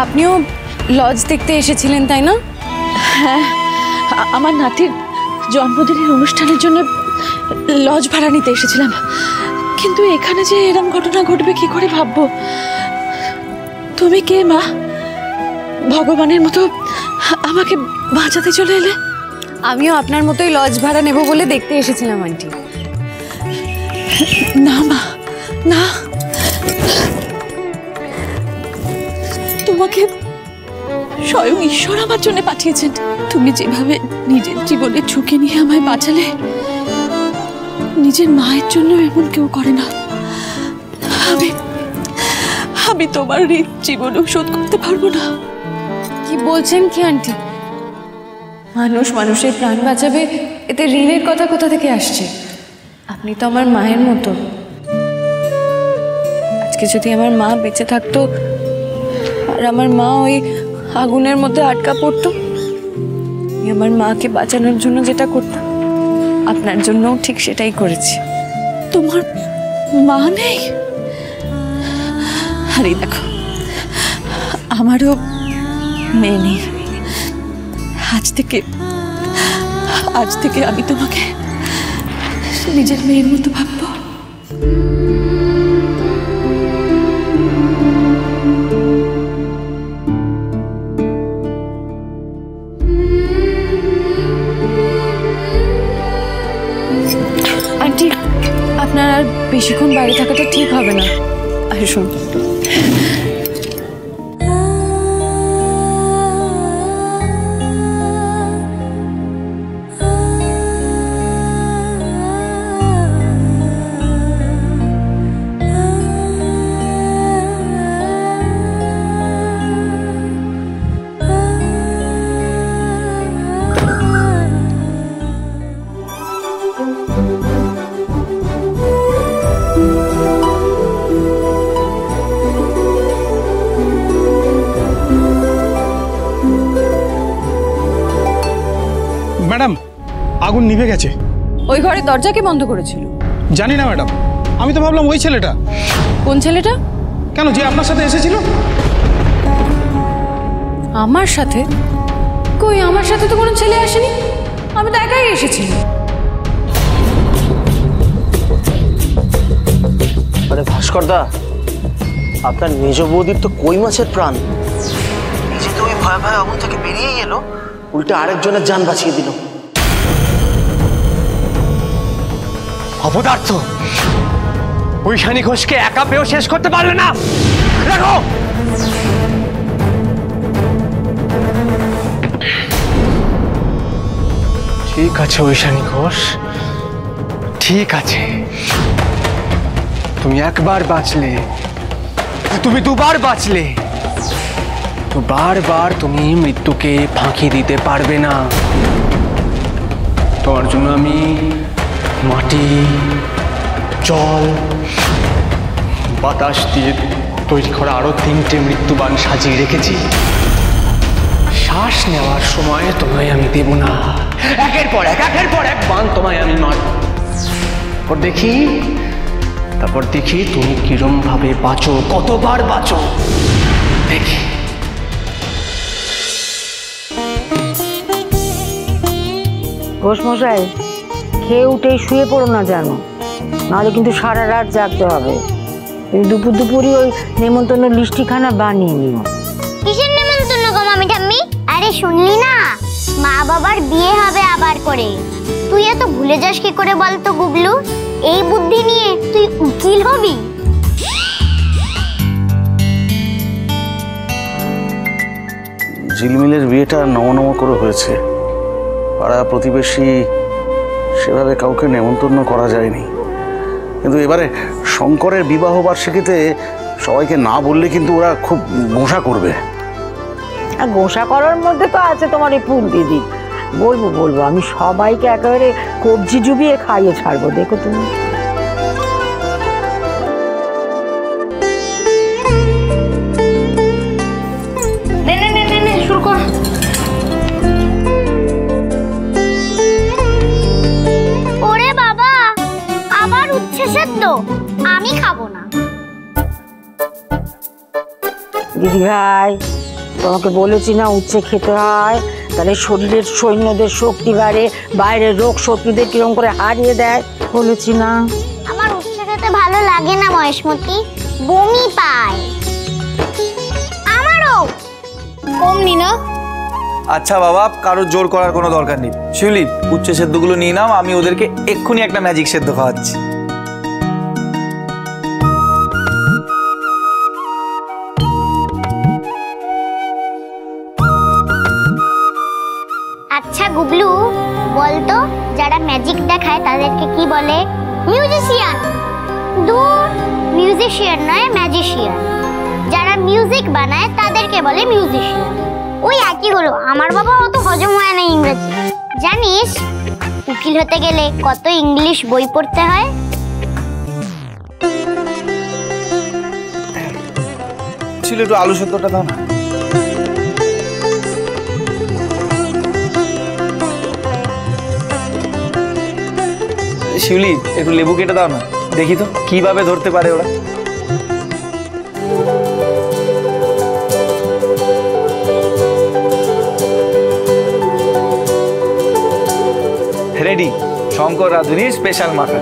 আপনিও লজ দেখতে এসেছিলেন তাই না? হ্যাঁ, আমার নাতির জন্মদিনের অনুষ্ঠানের জন্য লজ ভাড়া নিতে এসেছিলাম, কিন্তু এখানে যে এরকম ঘটনা ঘটবে কি করে ভাববো। তুমি কে মা? ভগবানের মতো আমাকে বাঁচাতে চলে এলে। আমিও আপনার মতোই লজ ভাড়া নেব বলে দেখতে এসেছিলাম আন্টি। না মা, না, তোমাকে স্বয়ং ঈশ্বর আমার জন্য পাঠিয়েছেন। তুমি যেভাবে নিজের জীবনের ঝুঁকি নিয়ে আমায় বাঁচালে, নিজের মায়ের জন্য এমন কেউ করে না। আমি তোমার ঋণ জীবনেও শোধ করতে পারবো না। কি বলছেন কি আন্টি? মানুষ মানুষের প্রাণ বাঁচাবে, এতে ঋণের কথা কোথা থেকে আসছে? আপনি তো আমার মায়ের মতো। আজকে যদি আমার মা বেঁচে থাকতো আর আমার মা ওই আগুনের মধ্যে আটকা পড়তো, আমি আমার মাকে বাঁচানোর জন্য যেটা করতাম আপনার জন্যও ঠিক সেটাই করেছি। তোমার মা নেই? আরে দেখো, আমারও মেয়ে নেই। আজ থেকে আমি তোমাকে নিজের মেয়ের মতো ভাববো। আন্টি, আপনার আর বেশিক্ষণ বাইরে থাকাটা ঠিক হবে না। আসুন। ম্যাডাম, আগুন নিভে গেছে। ওই ঘরের দরজা কে বন্ধ করেছিল? জানি না ম্যাডাম, আমি তো ভাবলাম ওই ছেলেটা। কোন ছেলেটা? কেন, যে আপনার সাথে এসেছিল? আমার সাথে? কই, আমার সাথে তো কোনো ছেলে আসেনি, আমি তো একাই এসেছি। আরে ভাস্করদা, আপনার নিজ বৌদির তো কই মাছের প্রাণ। নিজে তো ওই ভয় ভয় আগুন থেকে বেরিয়েই এলো, উল্টে আরেকজনের জান বাঁচিয়ে দিল। অপদার্থ! ঐশানী ঘোষকে একা পেয়েও শেষ করতে পারলে না। দেখো, ঠিক আছে ঐশানী ঘোষ, ঠিক আছে। তুমি একবার বাঁচলে, তুমি দুবার বাঁচলে, তো বারবার তুমি মৃত্যুকে ফাঁকি দিতে পারবে না। তোমার জন্য আমি মাটি, জল, বাতাস দিয়ে তৈরি করা আরো 3টে মৃত্যুবান সাজিয়ে রেখেছি। শ্বাস নেওয়ার সময় তোমায় আমি দেব না, একের পর এক বান তোমায় আমি মারব। তারপর দেখি তুমি কিরম ভাবে বাঁচো, কতবার বাঁচো দেখি। ঘোষমশাই, খেয়ে উঠেই শুয়ে পড়ো না জানো, নাহলে কিন্তু সারা রাত জাগতে হবে। দুপুরই ওই নেমন্তন্ন লিস্টিখানা বানিয়ে নিও। কিসের নেমন্তন্ন গো মামি ঠাম্মি? আরে শুনলি না, মা বাবার বিয়ে হবে আবার করে। তুই এত ভুলে যাস কি করে বলতো গুবলু? এই বুদ্ধি নিয়ে তুই উকিল হবি? ঝিলমিলের বিয়েটা নমনম করে হয়েছে। পাড়া প্রতিবেশী সেভাবে কাউকে নেমন্তন্ন করা যায়নি, কিন্তু এবারে শঙ্করের বিবাহ বার্ষিকীতে সবাইকে না বললে কিন্তু ওরা খুব গোঁসা করবে। আর গোসা করার মধ্যে তো আছে তোমার এই ফুল দিদি। বলবো আমি সবাইকে একেবারে কবজি জুবিয়ে খাইয়ে ছাড়বো, দেখো তুমি। শুরু কর। ওরে বাবা, আবার উচ্ছে সেদ্ধ? আমি খাবো না। দিদি ভাই, তোমাকে বলেছি না উচ্ছে খেতে হয়, তাহলে শরীরের সৈন্যদের শক্তি বাড়ে, বাইরের রোগ শত্রুদের কিরম করে হারিয়ে দেয়, বলেছি না? আমার উচ্ছে খেতে ভালো লাগে না মহেশমতি, বমি পায়। আমারও অমনি না। আচ্ছা বাবা, কারোর জোর করার কোনো দরকার নেই। শিউলি, উচ্ছে সেদ্ধগুলো নিয়ে নাও, আমি ওদেরকে এক্ষুনি একটা ম্যাজিক সেদ্ধ খাওয়াচ্ছি। আচ্ছা গুবলু, বলতো যারা ম্যাজিক দেখায় তাদেরকে কি বলে? মিউজিশিয়ান। দূর, মিউজিশিয়ান নয়, ম্যাজিশিয়ান। যারা মিউজিক বানায় তাদেরকে বলে মিউজিশিয়ান। ওই একই হলো। আমার বাবা অত হজম হয় না ইংরেজি। জানিস উকিল হতে গেলে কত ইংলিশ বই পড়তে হয়? ছিল একটু আলু সেদ্ধটা দাও না। শিউলি, একটু লেবু কেটে দাও না, দেখি তো কিভাবে ধরতে পারে ওরা। রেডি, শঙ্কর রাধুনির স্পেশাল মাখা।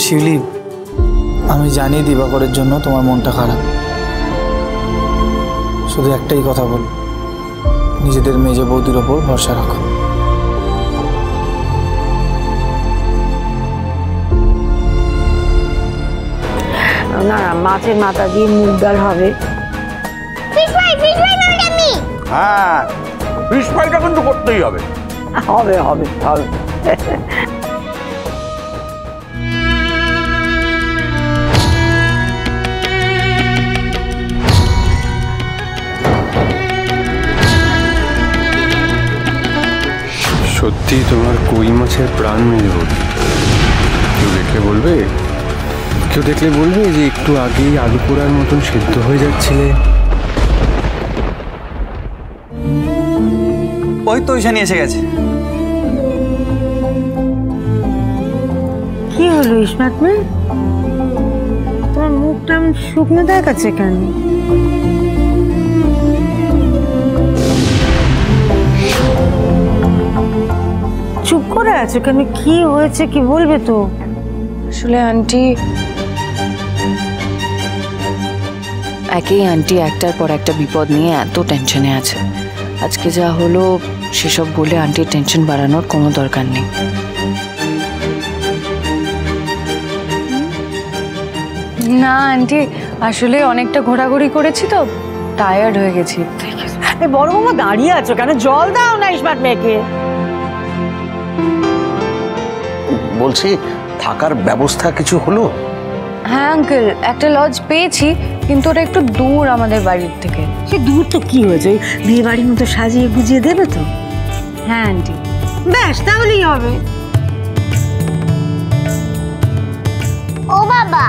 শিউলি, আমি জানি দিবাকরের জন্য তোমার মনটা খারাপ, শুধু একটাই কথা বল, নিজেদের মেজে বৌদির ওপর ভরসা রাখো। না না, মাছের মাথা দিয়ে মুগ ডাল হবে। হ্যাঁ, ফিশ ফ্রাইটা কিন্তু করতেই হবে। হবে হবে হবে। সত্যি তোমার কই মাছের প্রাণ মেরে বলবে। কেউ দেখলে বলবে, যে একটু আগেই আলু পোড়ার মতন সেদ্ধ হয়ে যাচ্ছিলে। ওই তো ঈশানী এসে গেছে। কি হলো ইসমাত মেয়ে, তোমার মুখটা শুকনো দেখাচ্ছে কেন? চুপ করে আছো কেন? কি হয়েছে, কি বলবে তো? আসলে আন্টি, আন্টি একটার পর একটা বিপদ নিয়ে এত টেনশনে আছে। আজকে যা হলো সেসব বলে আন্টির টেনশন বাড়ানোর কোনো দরকার নেই। না আন্টি, আসলে অনেকটা ঘোরাঘুরি করেছি তো, টায়ার্ড হয়ে গেছি। বড় বৌমা দাঁড়িয়ে আছো কেন? জল দাও না ইসমাত মেয়েকে। বলছি, থাকার ব্যবস্থা কিছু হলো? হ্যাঁ আঙ্কেল, একটা লজ পেয়েছি, কিন্তু ওটা একটু দূর আমাদের বাড়ির থেকে। সে দূর তো কি হয়েছে, বিয়ে বাড়ির মতো সাজিয়ে গুজিয়ে দেবে তো? হ্যাঁ আন্টি, ব্যাস তাহলেই হবে। ও বাবা,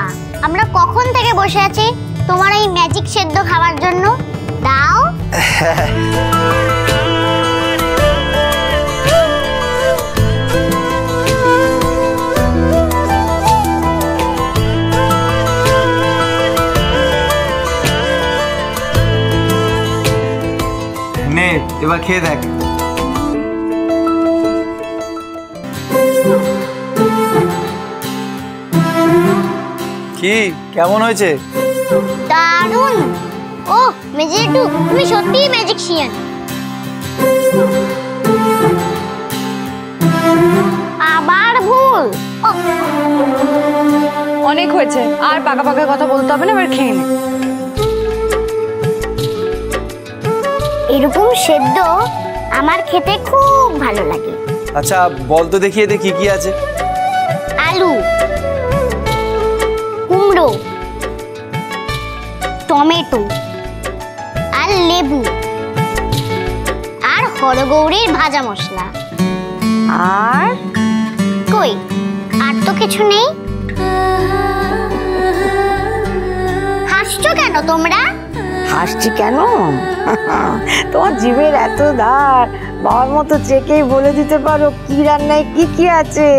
আমরা কখন থেকে বসে আছি তোমার এই ম্যাজিক সেদ্ধ খাওয়ার জন্য। দাও। নে, এবার খেয়ে দেখ। কি কেমন হয়েছে? দারুণ। ও মেজেটু, তুমি সত্যিই ম্যাজিশিয়ান। আবার ভুল। অনেক হয়েছে, আর পাকা পাকা কথা বলতে হবে না, এবার খেয়ে নে। এরকম সেদ্ধ আমার খেতে খুব ভালো লাগে। আচ্ছা বল তো দেখিয়ে দে কি কি আছে। আলু, কুমড়ো, টমেটো আর লেবু আর হরগৌরীর ভাজা মশলা। আর কই, আর তো কিছু নেই। হাসছো কেন তোমরা? হাসছি কেন? তোমার জিভের এত ধার, বাবার মতো চেকেই বলে দিতে পারো কি রান্নায় কি কি আছে।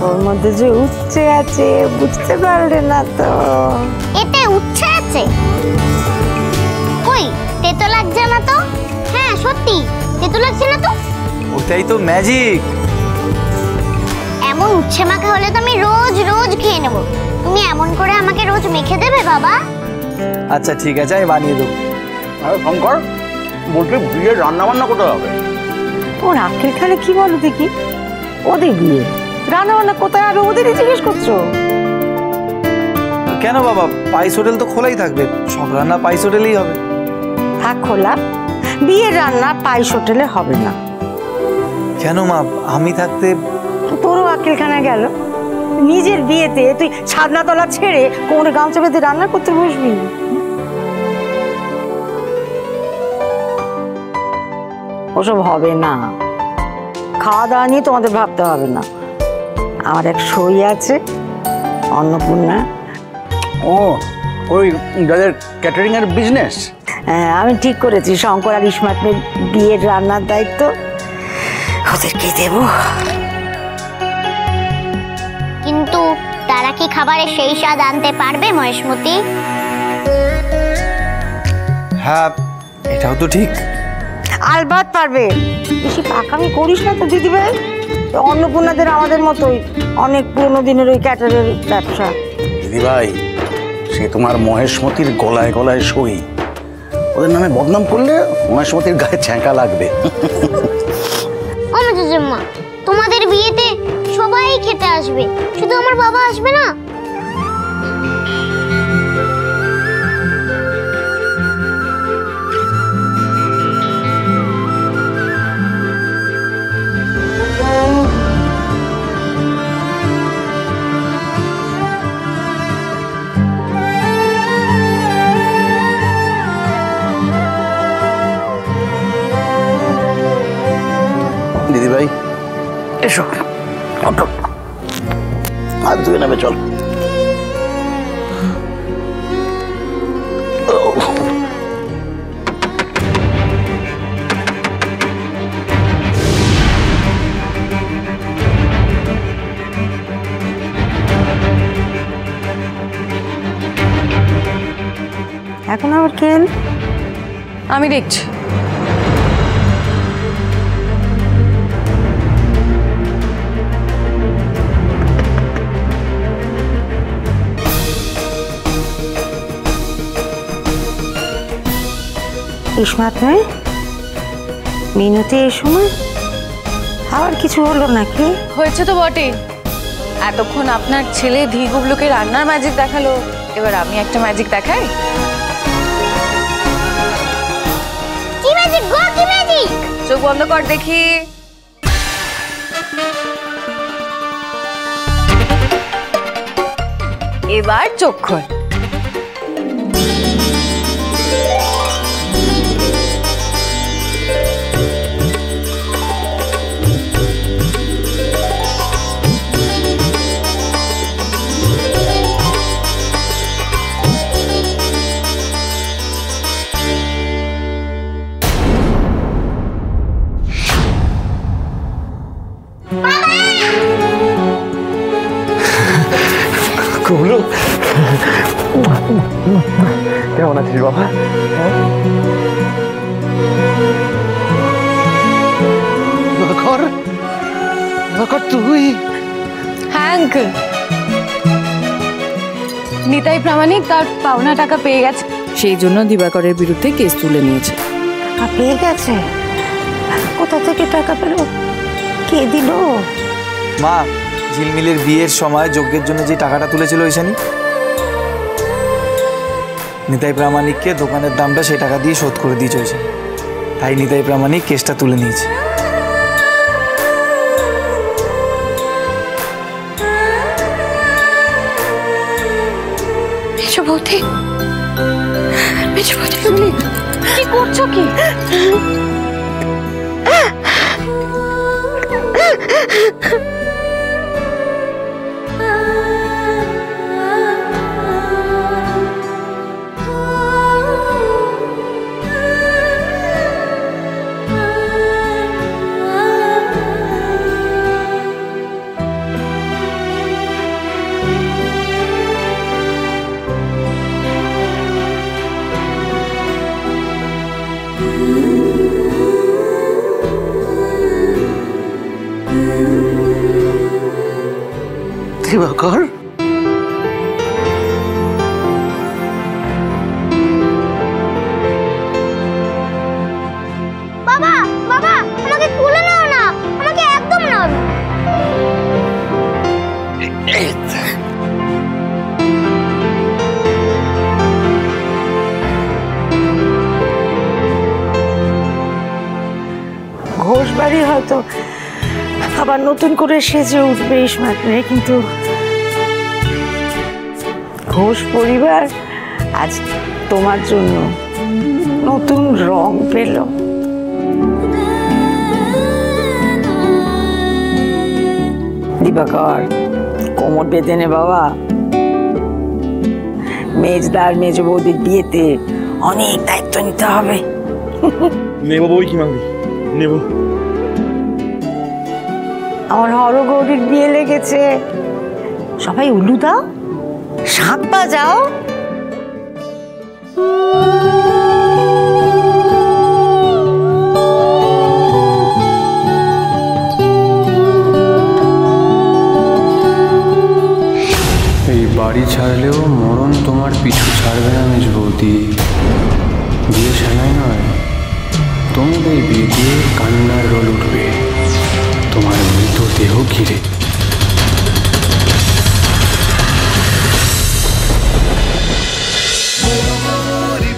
ওর মধ্যে যে উচ্ছে আছে বুঝতে পারলে না তো? এতে উচ্ছে আছে? কই, তেতো লাগছে না তো? হ্যাঁ সত্যি তেতো লাগছে না তো? ওটাই তো ম্যাজিক। এমন উচ্ছে মাখা হলে তো আমি রোজ রোজ খেয়ে নেব। তুমি এমন করে আমাকে রোজ মেখে দেবে বাবা? আচ্ছা ঠিক আছে, আমি বানিয়ে দেবো। আরে শঙ্কর, বলতে বিয়ের রান্না বান্না কোথায় হবে? ওর আখের খালে কি বলো দেখি? ওদের বিয়ে রান্না বান্না কোথায় হবে ওদেরই জিজ্ঞেস করছো? কেন বাবা, পাইস হোটেল তো খোলাই থাকবে, সব রান্না পাইস হোটেলেই হবে। থাক খোলা, বিয়ের রান্না পাইস হোটেলে হবে না। কেন মা, আমি থাকতে? তোরও আকেলখানা গেল। নিজের বিয়েতে তুই ছাদনাতলা ছেড়ে কোমরে গামছা বেঁধে রান্না করতে বসবি? ওসব হবে না। খাওয়া দাওয়া নিয়ে তোমাদের ভাবতে হবে না। আমার এক সই আছে, অন্নপূর্ণা। ও, ওই যাদের ক্যাটারিং এর বিজনেস? হ্যাঁ, আমি ঠিক করেছি শঙ্কর আর ইসমাতের বিয়ের রান্নার দায়িত্ব ওদেরকে দেব। কিন্তু তারা কি খাবারে সেই স্বাদ আনতে পারবে মহেশমতি? হ্যাঁ, এটাও তো ঠিক। আলবাত পারবে। বেশি পাকামি করিস না তো দিদিভাই। অন্নপূর্ণাদের আমাদের মতোই অনেক পুরনো দিনের ওই ক্যাটারের ব্যবসা। দিদিভাই, সে তোমার মহেশমতির গলায় গলায় সই। ওদের নামে বদনাম করলে মহেশমতির গায়ে ছ্যাঁকা লাগবে। ও জেম্মা, তোমাদের বিয়েতে সবাই খেতে আসবে, শুধু আমার বাবা আসবে না? দিদিভাই এসো, হাত ধুয়ে নেবে, চল। এখন আবার খেল। আমি দেখছি। ইসমাত নয়, মিনতি এই সময় আবার কিছু হলো নাকি? হয়েছে তো বটে। এতক্ষণ আপনার ছেলে ধী গুবলুকে রান্নার ম্যাজিক দেখালো, এবার আমি একটা ম্যাজিক দেখাই। কি ম্যাজিক গো, কি ম্যাজিক? চোখ বন্ধ কর দেখি। এবার চোখ খোল। গুবলু, কেমন আছিস বাবা? তুই? হ্যাঁ আঙ্কেল, নিতাই প্রামাণিক তার পাওনা টাকা পেয়ে গেছে, সেই জন্য দিবাকরের বিরুদ্ধে কেস তুলে নিয়েছে। টাকা পেয়ে গেছে? কোথা থেকে টাকা পেল? কে দিল? মা, ঝিলমিলের বিয়ের সময় যজ্ঞের জন্য যে টাকাটা তুলেছিল ঈশানী, নিতাই প্রামাণিককে দোকানের দামটা সেই টাকা দিয়ে শোধ করে দিয়েছে ঈশানী। তাই নিতাই প্রামাণিক কেসটা তুলে নিয়েছে। মেজবৌদি, মেজবৌদি তুমি কি করছো কি? দিবাকর, বাবা বাবা আমাকে কোলে নাও না, আমাকে একদম নাও না। ঘোষ বাড়ি হয়তো আবার নতুন করে সেজে উঠবে ইসমাত রে, কিন্তু ঘোষ পরিবার আজ তোমার জন্য নতুন রং পেল। দিবাকর, কোমর বেঁধে নে বাবা, মেজদার মেজ বৌদির বিয়েতে অনেক দায়িত্ব নিতে হবে। নেবো বই কি মাগি, নেবো। আমার হর গৌরীর বিয়ে লেগেছে, সবাই উলু দাও, শাঁখ বাজাও। এই বাড়ি ছাড়লেও মরণ তোমার পিছু ছাড়বে না মেজ বৌদি। বিয়ে সেনাই নয়, তোমাদের বিয়েতে কান্নার রোল উঠবে তোমার মৃতদেহ ঘিরে।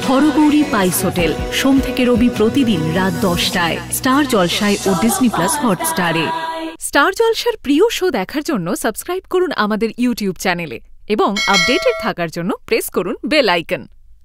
হরগৌরী পাইস হোটেল, সোম থেকে রবি প্রতিদিন রাত 10টায় স্টার জলসায় ও ডিজনি প্লাস হটস্টারে। স্টার জলসার প্রিয় শো দেখার জন্য সাবস্ক্রাইব করুন আমাদের ইউটিউব চ্যানেলে এবং আপডেটেড থাকার জন্য প্রেস করুন বেল আইকন।